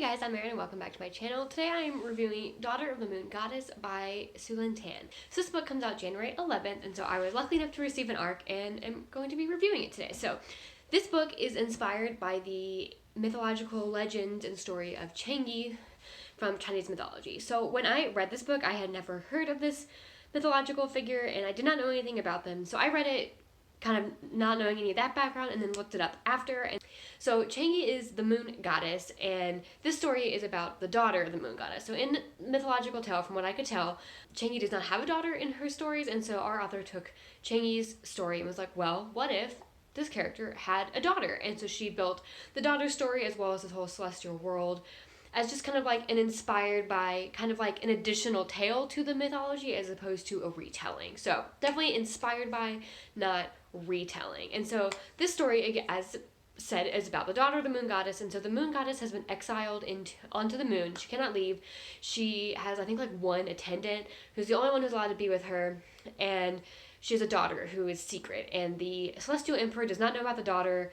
guys, I'm Erin and welcome back to my channel. Today I am reviewing Daughter of the Moon Goddess by Lynn. So this book comes out January 11th, and so I was lucky enough to receive an ARC and am going to be reviewing it today. So this book is inspired by the mythological legend and story of Changi from Chinese mythology. So when I read this book, I had never heard of this mythological figure and I did not know anything about them. So I read it kind of not knowing any of that background and then looked it up after. And so Changi is the moon goddess, and this story is about the daughter of the moon goddess. So in mythological tale, from what I could tell, Changi does not have a daughter in her stories, and so our author took Changi's story and was like, well, what if this character had a daughter? And so she built the daughter story as well as this whole celestial world as just kind of like an inspired by kind of like an additional tale to the mythology as opposed to a retelling. So definitely inspired by, not retelling. And so this story, as said, is about the daughter of the moon goddess. And so the moon goddess has been exiled onto the moon. She cannot leave. She has, I think, like one attendant who's the only one who's allowed to be with her. And she has a daughter who is secret. And the celestial emperor does not know about the daughter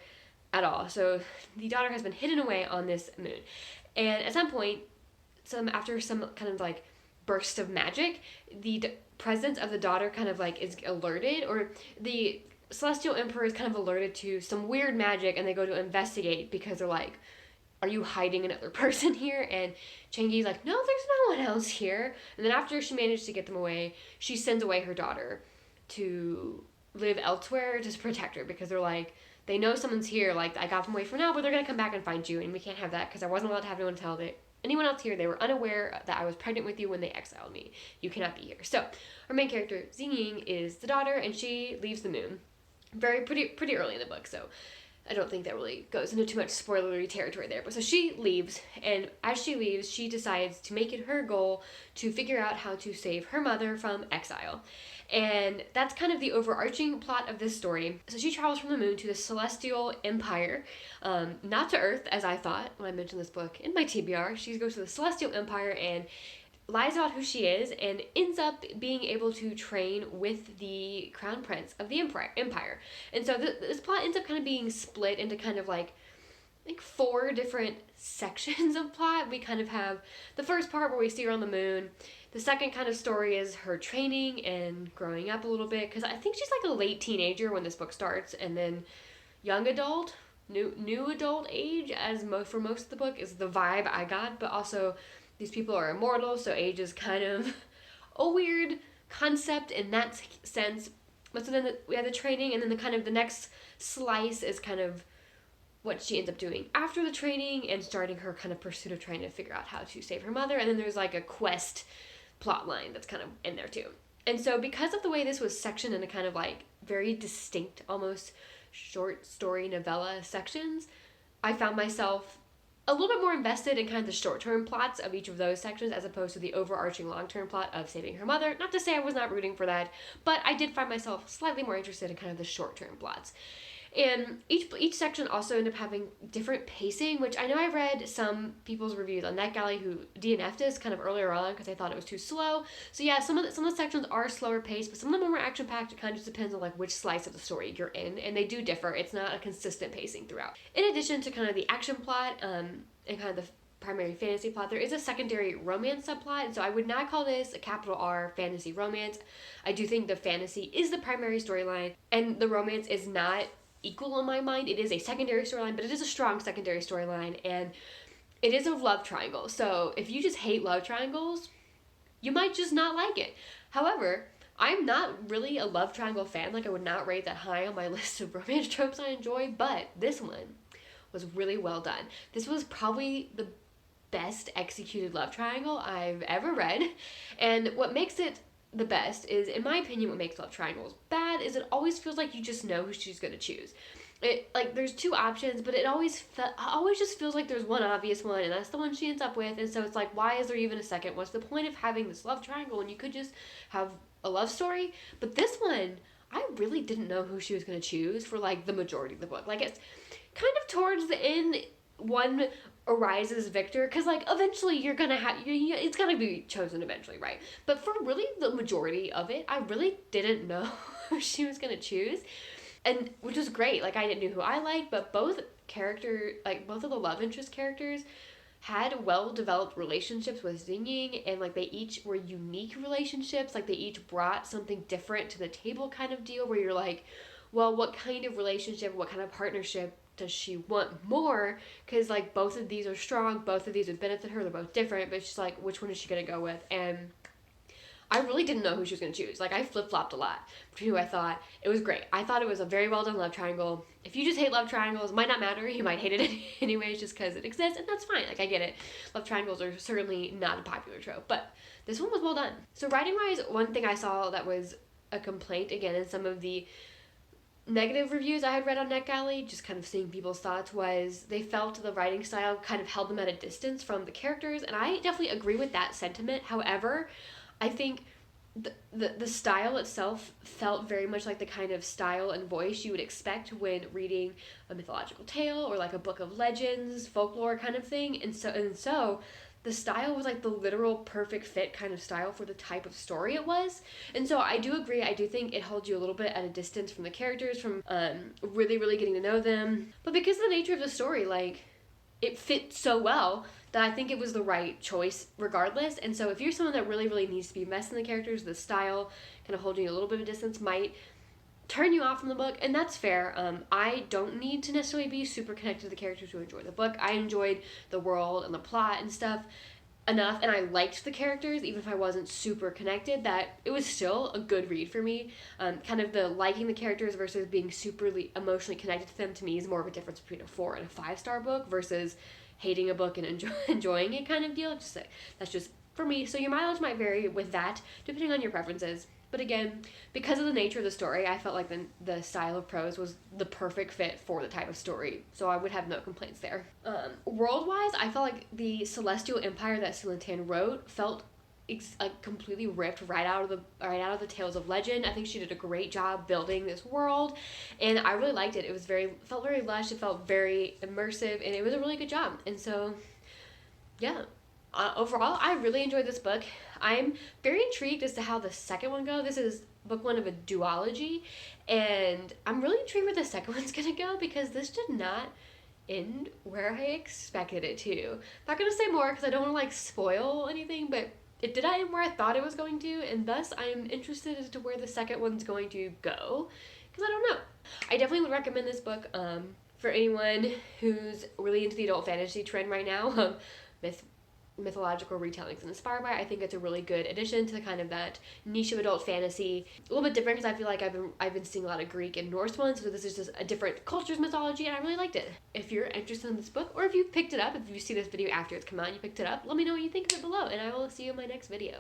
at all. So the daughter has been hidden away on this moon. And at some point, after some kind of like burst of magic, the presence of the daughter kind of like is alerted, or the celestial emperor is kind of alerted to some weird magic, and they go to investigate because they're like, are you hiding another person here? And Changi's like, no, there's no one else here. And then after she managed to get them away, she sends away her daughter to live elsewhere to protect her, because they're like, they know someone's here, like, I got them away for now, but they're gonna come back and find you, and we can't have that because I wasn't allowed to have anyone else here. They were unaware that I was pregnant with you when they exiled me. You cannot be here. So our main character, Xiying, is the daughter, and she leaves the moon pretty early in the book, so I don't think that really goes into too much spoilery territory there. But so she leaves, and as she leaves, she decides to make it her goal to figure out how to save her mother from exile. And that's kind of the overarching plot of this story. So she travels from the moon to the celestial empire, not to Earth, as I thought when I mentioned this book in my TBR. She goes to the celestial empire and lies about who she is, and ends up being able to train with the crown prince of the empire. And so this plot ends up kind of being split into kind of like, I think, 4 different sections of plot. We kind of have the first part where we see her on the moon. The second kind of story is her training and growing up a little bit, because I think she's like a late teenager when this book starts, and then young adult, new adult age, for most of the book is the vibe I got. But also these people are immortal, so age is kind of a weird concept in that sense. But so then we have the training, and then the next slice is kind of what she ends up doing after the training and starting her kind of pursuit of trying to figure out how to save her mother. And then there's like a quest plot line that's kind of in there too. And so because of the way this was sectioned into kind of like very distinct, almost short story novella sections, I found myself a little bit more invested in kind of the short-term plots of each of those sections as opposed to the overarching long-term plot of saving her mother. Not to say I was not rooting for that, but I did find myself slightly more interested in kind of the short-term plots. And each section also ended up having different pacing, which I know I read some people's reviews on NetGalley who DNF'd this kind of earlier on because they thought it was too slow. So yeah, some of the sections are slower paced, but some of them are more action-packed. It kind of just depends on like which slice of the story you're in, and they do differ. It's not a consistent pacing throughout. In addition to kind of the action plot and kind of the primary fantasy plot, there is a secondary romance subplot, and so I would not call this a capital R fantasy romance. I do think the fantasy is the primary storyline, and the romance is not equal in my mind. It is a secondary storyline, but it is a strong secondary storyline, and it is a love triangle. So if you just hate love triangles, you might just not like it. However, I'm not really a love triangle fan. Like, I would not rate that high on my list of romance tropes I enjoy, but this one was really well done. This was probably the best executed love triangle I've ever read, and what makes it the best is, in my opinion, what makes love triangles bad is it always feels like you just know who she's going to choose. It, like, there's 2 options, but it always just feels like there's one obvious one, and that's the one she ends up with. And so it's like, why is there even a second? What's the point of having this love triangle when you could just have a love story? But this one, I really didn't know who she was going to choose for like the majority of the book. Like, it's kind of towards the end, one arises victor, because like eventually you're gonna have, it's gonna be chosen eventually, right? But for really the majority of it, I really didn't know who she was gonna choose, and which was great. Like, I didn't know who I liked, but both of the love interest characters had well-developed relationships with Xingyin, and like they each were unique relationships, like they each brought something different to the table kind of deal, where you're like, well, what kind of relationship, what kind of partnership does she want more? Because like both of these are strong, both of these would benefit her, they're both different, but it's just like, which one is she gonna go with? And I really didn't know who she was going to choose. Like, I flip-flopped a lot between who I thought. It was great. I thought it was a very well-done love triangle. If you just hate love triangles, it might not matter. You might hate it anyways just because it exists, and that's fine. Like, I get it. Love triangles are certainly not a popular trope, but this one was well done. So writing-wise, one thing I saw that was a complaint, again, in some of the negative reviews I had read on NetGalley, just kind of seeing people's thoughts, was they felt the writing style kind of held them at a distance from the characters, and I definitely agree with that sentiment. However, I think the style itself felt very much like the kind of style and voice you would expect when reading a mythological tale or like a book of legends, folklore kind of thing. And so the style was like the literal perfect fit kind of style for the type of story it was. And so I do agree. I do think it holds you a little bit at a distance from the characters, from really, really getting to know them. But because of the nature of the story, like, it fit so well that I think it was the right choice regardless. And so if you're someone that really, really needs to be invested in the characters, the style kind of holding you a little bit of a distance might turn you off from the book, and that's fair. I don't need to necessarily be super connected to the characters to enjoy the book. I enjoyed the world and the plot and stuff enough, and I liked the characters, even if I wasn't super connected, that it was still a good read for me. Kind of the liking the characters versus being super emotionally connected to them, to me, is more of a difference between a 4 and a 5-star book versus hating a book and enjoying it kind of deal. That's just for me. So your mileage might vary with that, depending on your preferences. But again, because of the nature of the story, I felt like the style of prose was the perfect fit for the type of story. So I would have no complaints there. World-wise, I felt like the Celestial Empire that Su Lin Tan wrote felt like completely ripped right out of the Tales of Legend. I think she did a great job building this world, and I really liked it. It was felt very lush. It felt very immersive, and it was a really good job. And so, yeah. Overall, I really enjoyed this book. I'm very intrigued as to how the second one goes. This is book 1 of a duology, and I'm really intrigued where the second one's gonna go, because this did not end where I expected it to. Not gonna say more because I don't want to like spoil anything, but it did not end where I thought it was going to, and thus I'm interested as to where the second one's going to go, because I don't know. I definitely would recommend this book for anyone who's really into the adult fantasy trend right now. Mythological retellings and inspired by it. I think it's a really good addition to kind of that niche of adult fantasy. A little bit different because I feel like I've been seeing a lot of Greek and Norse ones, so this is just a different culture's mythology, and I really liked it. If you're interested in this book, or if you picked it up, if you see this video after it's come out and you picked it up, let me know what you think of it below, and I will see you in my next video.